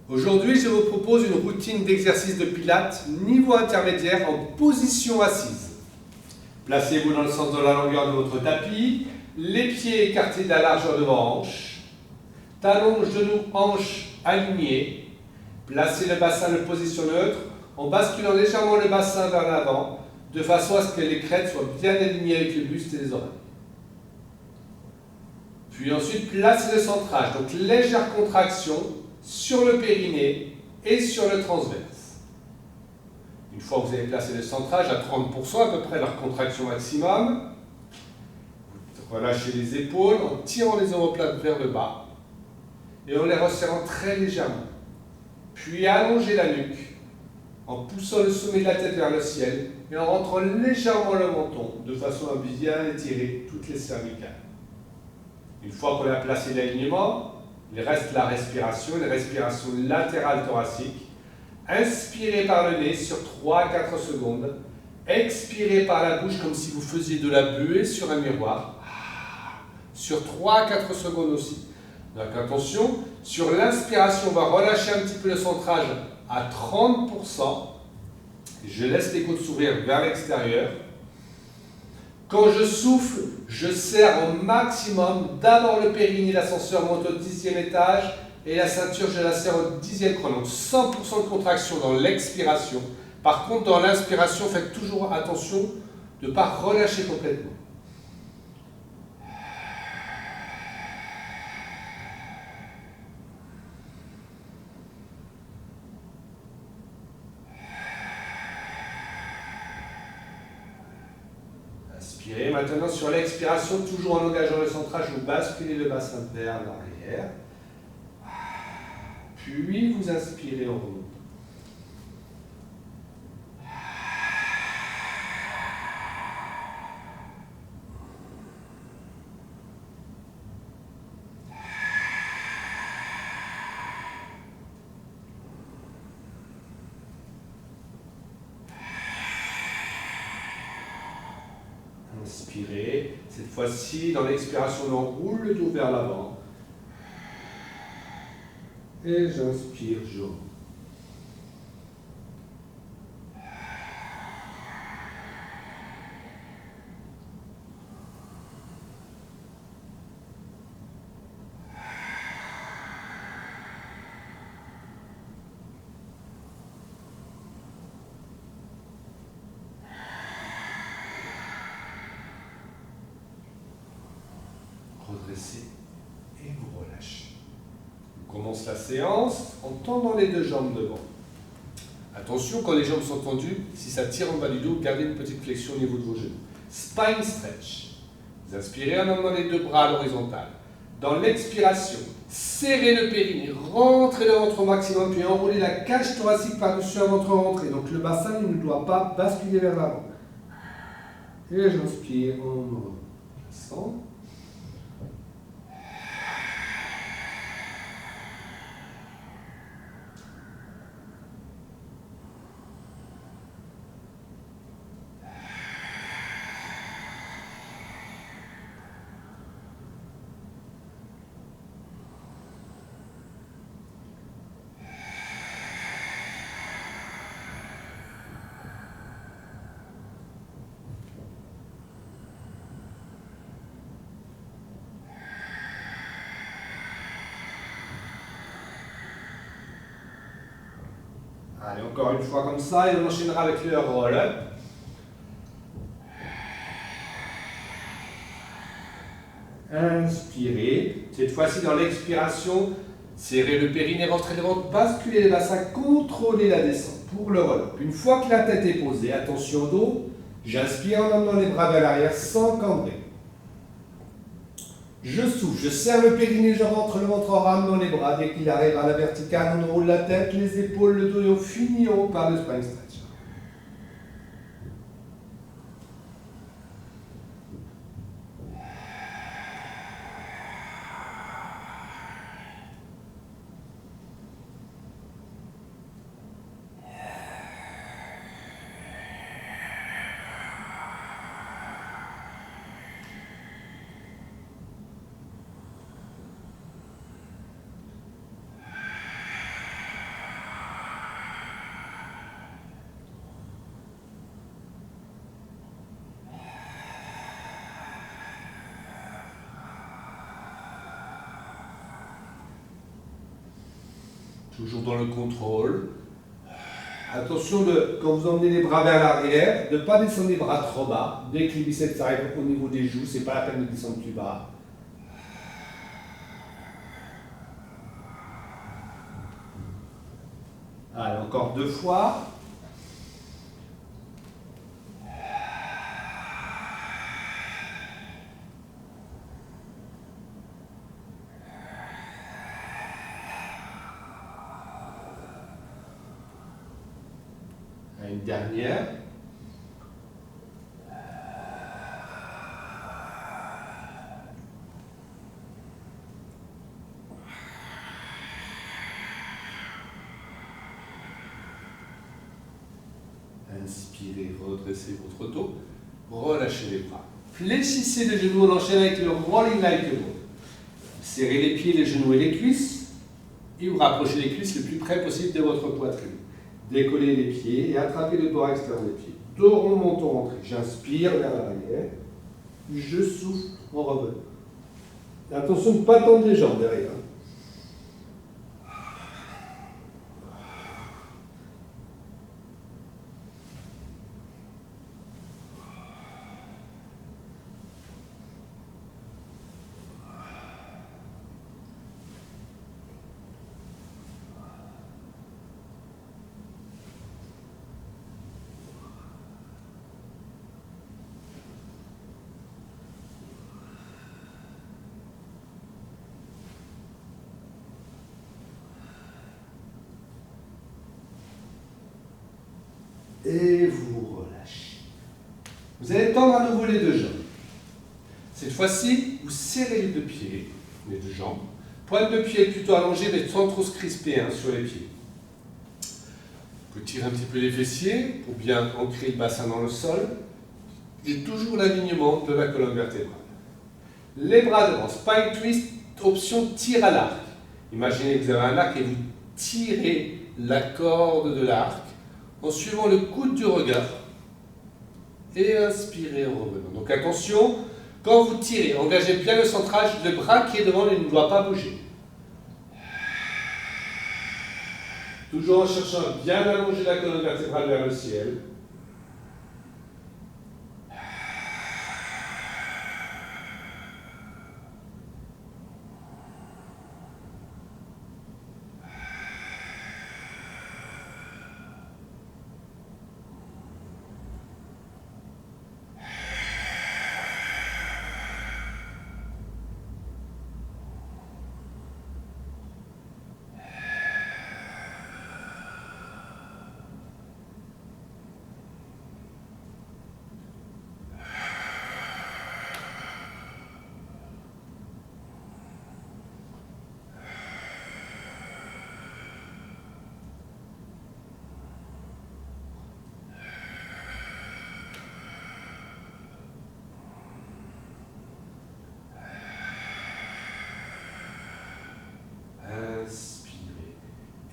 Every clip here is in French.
Aujourd'hui, je vous propose une routine d'exercice de pilates niveau intermédiaire en position assise. Placez-vous dans le sens de la longueur de votre tapis, les pieds écartés de la largeur de vos hanches, talons, genoux, hanches alignés. Placez le bassin en position neutre en basculant légèrement le bassin vers l'avant de façon à ce que les crêtes soient bien alignées avec le buste et les oreilles. Puis ensuite, placez le centrage, donc légère contraction sur le périnée et sur le transverse. Une fois que vous avez placé le centrage à 30%, à peu près leur contraction maximum, vous relâchez les épaules en tirant les omoplates vers le bas et en les resserrant très légèrement. Puis allongez la nuque en poussant le sommet de la tête vers le ciel et en rentrant légèrement le menton de façon à bien étirer toutes les cervicales. Une fois qu'on a placé l'alignement, il reste la respiration latérale thoracique. Inspirez par le nez sur 3 à 4 secondes. Expirez par la bouche comme si vous faisiez de la buée sur un miroir. Sur 3 à 4 secondes aussi. Donc attention, sur l'inspiration, on va relâcher un petit peu le centrage à 30%. Je laisse les côtes s'ouvrir vers l'extérieur. Quand je souffle, je serre au maximum. D'abord le périnée, l'ascenseur monte au 10e étage et la ceinture, je la serre au 10e crâne. Donc 100% de contraction dans l'expiration. Par contre, dans l'inspiration, faites toujours attention de ne pas relâcher complètement. Inspirez. Maintenant, sur l'expiration, toujours en engageant le centrage, vous basculez le bassin vers l'arrière. Puis vous inspirez en remontant. Inspirez. Cette fois-ci, dans l'expiration, on roule le dos vers l'avant. Et j'inspire, je remonte. Redressez et vous relâchez. On commence la séance en tendant les deux jambes devant. Attention, quand les jambes sont tendues, si ça tire en bas du dos, gardez une petite flexion au niveau de vos genoux. Spine stretch. Vous inspirez en emmenant les deux bras à l'horizontale. Dans l'expiration, serrez le périnée, rentrez le ventre au maximum, puis enroulez la cage thoracique par-dessus un ventre rentré. Donc le bassin ne doit pas basculer vers l'avant. Et j'inspire en replaçant. Allez, encore une fois comme ça, et on enchaînera avec le roll-up. Inspirez. Cette fois-ci, dans l'expiration, serrez le périnée, rentrez le ventre, basculez le bassin, contrôlez la descente pour le roll-up. Une fois que la tête est posée, attention au dos, j'inspire en emmenant les bras vers l'arrière sans cambrer. Je souffle, je serre le périnée, je rentre le ventre en ramenant les bras. Dès qu'il arrive à la verticale, on roule la tête, les épaules, le dos et on finit en haut par le spine stretch. toujours dans le contrôle. Attention, quand vous emmenez les bras vers l'arrière, de ne pas descendre les bras trop bas. Dès que les biceps arrivent au niveau des joues, ce n'est pas la peine de descendre plus bas. Allez, encore 2 fois. Une dernière. Inspirez, redressez votre dos, relâchez les bras. Fléchissez les genoux, on enchaîne avec le rolling like a ball. Serrez les pieds, les genoux et les cuisses et vous rapprochez les cuisses le plus près possible de votre poitrine. Décollez les pieds et attrapez le bras extérieur des pieds. Dos rond, menton rentré. J'inspire vers l'arrière. Je souffle en revenant. Attention de ne pas tendre les jambes derrière. Et vous relâchez. Vous allez tendre à nouveau les 2 jambes. Cette fois-ci, vous serrez les 2 pieds, les 2 jambes. Pointe de pied plutôt allongée, mais sans trop se crisper sur les pieds. Vous tirez un petit peu les fessiers pour bien ancrer le bassin dans le sol. Et toujours l'alignement de la colonne vertébrale. Les bras devant, spine twist, option tir à l'arc. Imaginez que vous avez un arc et vous tirez la corde de l'arc en suivant le coude du regard et inspirez en revenant. Donc attention, quand vous tirez, engagez bien le centrage, le bras qui est devant ne doit pas bouger. Toujours en cherchant à bien allonger la colonne vertébrale vers le ciel.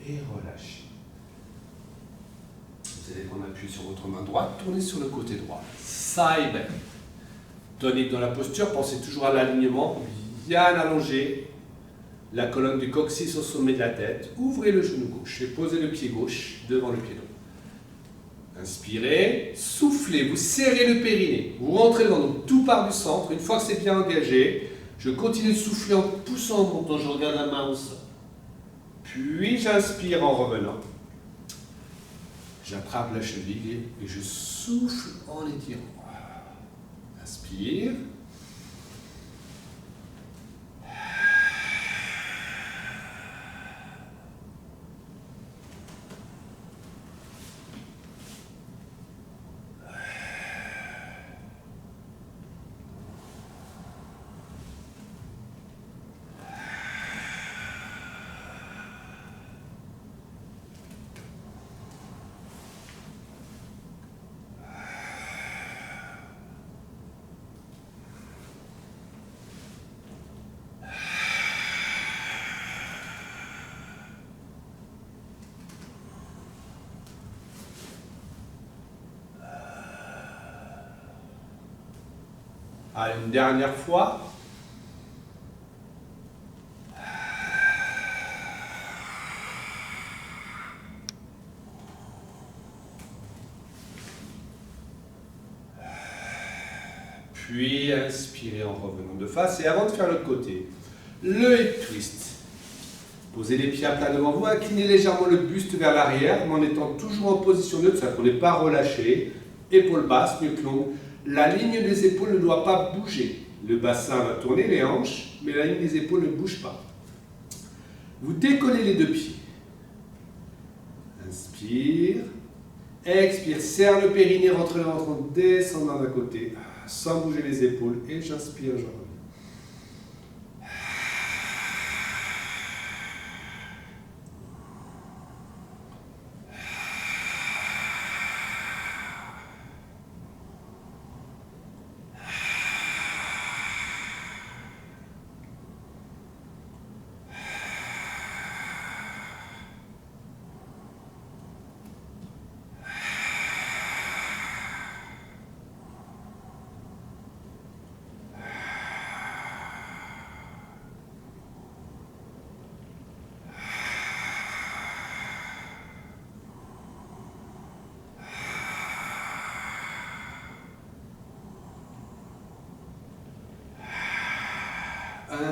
Et relâchez. Vous allez prendre appui sur votre main droite, tournez sur le côté droit. Side bend. Tonique dans la posture, pensez toujours à l'alignement, bien allongé. La colonne du coccyx au sommet de la tête. Ouvrez le genou gauche et posez le pied gauche devant le pied droit. Inspirez, soufflez, vous serrez le périnée. Vous rentrez dedans, donc tout part du centre. Une fois que c'est bien engagé, je continue de souffler en poussant en montant, je regarde la main au sol. Puis j'inspire en revenant. J'attrape la cheville et je souffle en étirant. Inspire. Allez, une dernière fois. inspirez en revenant de face. Et avant de faire l'autre côté, le hip twist. Posez les pieds à plat devant vous, inclinez légèrement le buste vers l'arrière, mais en étant toujours en position neutre, ça pour ne pas relâcher. Épaules basses, nuque longue. La ligne des épaules ne doit pas bouger. Le bassin va tourner, les hanches, mais la ligne des épaules ne bouge pas. Vous décollez les deux pieds. Inspire. Expire. Serre le périnée, rentre le ventre en descendant d'un côté, sans bouger les épaules. Et j'inspire, je reviens.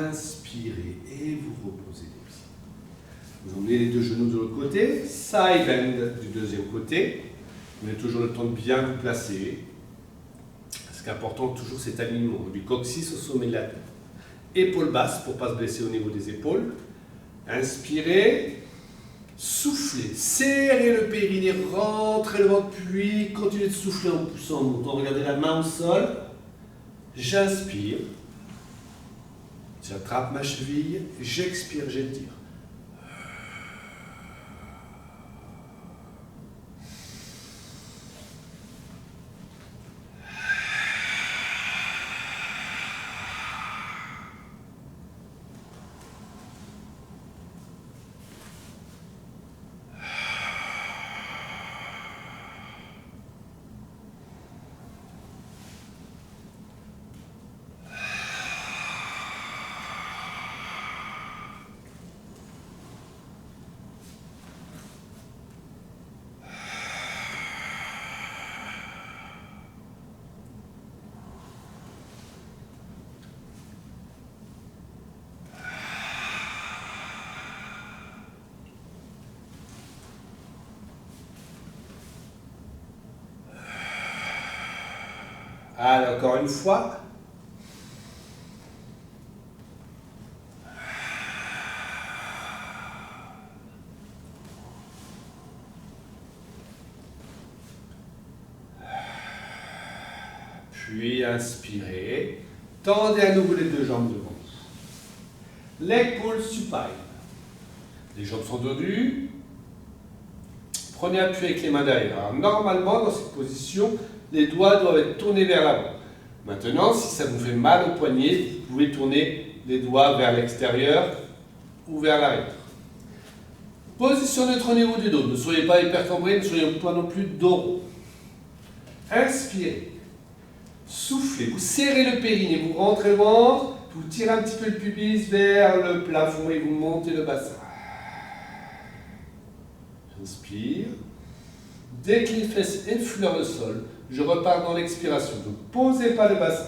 Inspirez et vous reposez les pieds. Vous emmenez les deux genoux de l'autre côté, side bend du deuxième côté. Vous avez toujours le temps de bien vous placer. Ce qui est important, toujours cet alignement du coccyx au sommet de la tête. Épaules basses pour ne pas se blesser au niveau des épaules. Inspirez, soufflez, serrez le périnée, rentrez le ventre, puis continuez de souffler en poussant, en montant. Regardez la main au sol. J'inspire. J'attrape ma cheville, j'expire, j'étire. Allez, encore une fois. Puis inspirez. Tendez à nouveau les deux jambes devant. Leg pull supine. Les jambes sont tendues. Prenez appui avec les mains derrière. Alors, normalement, dans cette position, les doigts doivent être tournés vers l'avant. Maintenant, si ça vous fait mal au poignet, vous pouvez tourner les doigts vers l'extérieur ou vers l'arrière. Position neutre au niveau du dos. Ne soyez pas hypercambré, ne soyez pas non plus dos. Inspirez. Soufflez. Vous serrez le périnée, vous rentrez le ventre, vous tirez un petit peu le pubis vers le plafond et vous montez le bassin. J'inspire. Dès que les fesses effleurent le sol, je repars dans l'expiration. Ne posez pas le bassin.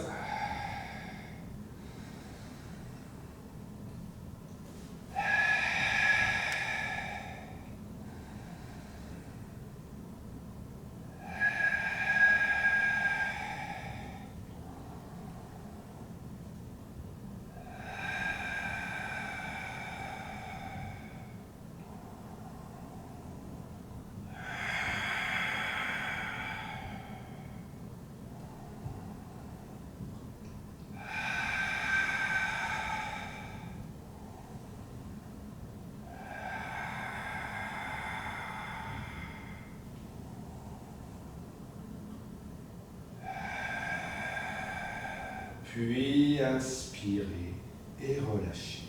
Puis inspirez et relâchez.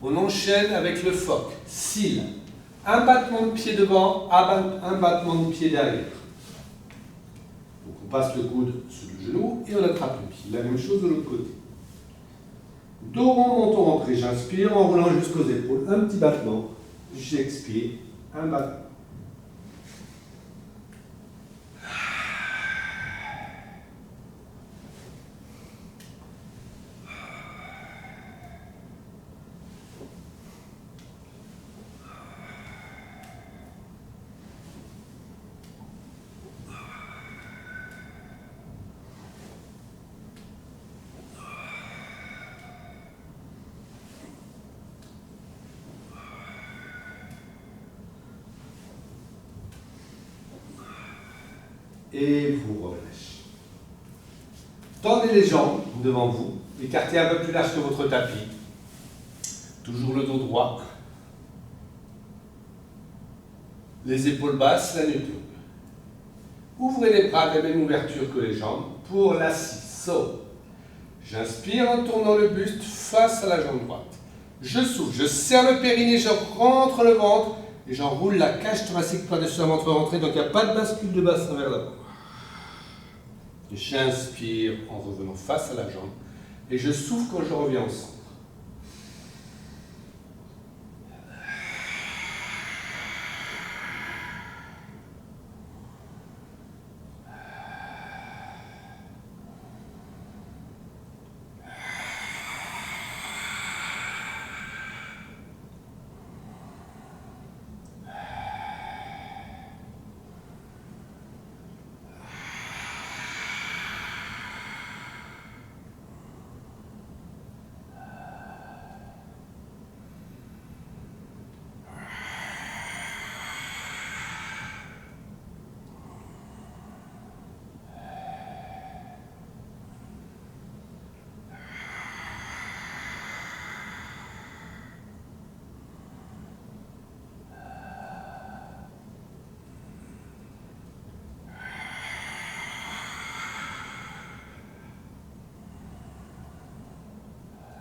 On enchaîne avec le phoque. Cils. Un battement de pied devant, un battement de pied derrière. Donc on passe le coude sous le genou et on attrape le pied. La même chose de l'autre côté. Dos rond, menton rentré. J'inspire en roulant jusqu'aux épaules. Un petit battement. J'expire. Un battement. et vous relâchez. Tendez les jambes devant vous, écartez un peu plus large que votre tapis. Toujours le dos droit. Les épaules basses, la nuque longue. Ouvrez les bras de la même ouverture que les jambes pour l'assis. So. J'inspire en tournant le buste face à la jambe droite. Je souffle, je serre le périnée, je rentre le ventre et j'enroule la cage thoracique par-dessus la ventre rentrée, donc il n'y a pas de bascule de bassin vers l'avant. J'inspire en revenant face à la jambe et je souffle quand je reviens au centre.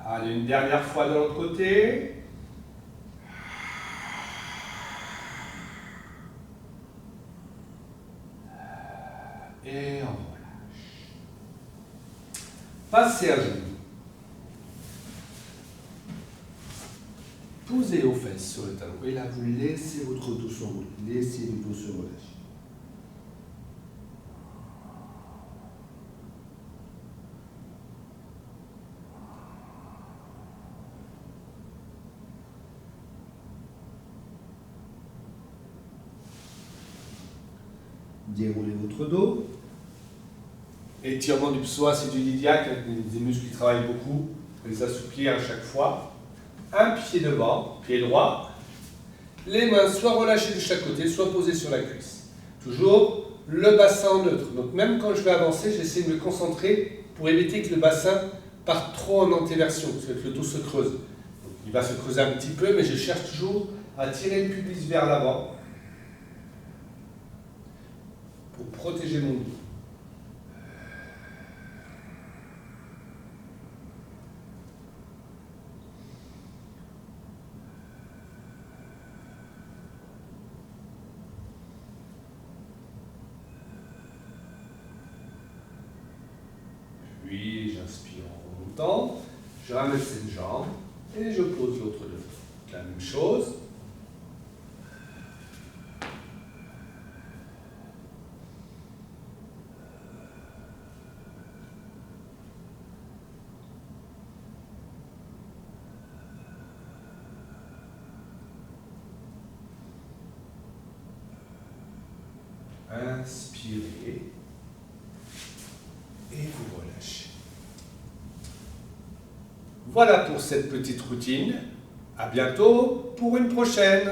Allez, une dernière fois de l'autre côté. Et on relâche. Passez à genoux. Posez aux fesses sur le talon. Et là, vous laissez votre dos s'enrouler. Laissez le dos se relâcher. Déroulez votre dos. Étirement du psoas et du iliaque, des muscles qui travaillent beaucoup. Les assouplir à chaque fois. Un pied devant, pied droit. Les mains soit relâchées de chaque côté, soit posées sur la cuisse. Toujours le bassin en neutre. Donc même quand je vais avancer, j'essaie de me concentrer pour éviter que le bassin parte trop en antéversion, parce que le dos se creuse. Donc, il va se creuser un petit peu, mais je cherche toujours à tirer le pubis vers l'avant pour protéger mon dos. Puis j'inspire en remontant, je ramène cette jambe et je pose l'autre devant. La même chose. Inspirez et vous relâchez. Voilà pour cette petite routine. À bientôt pour une prochaine.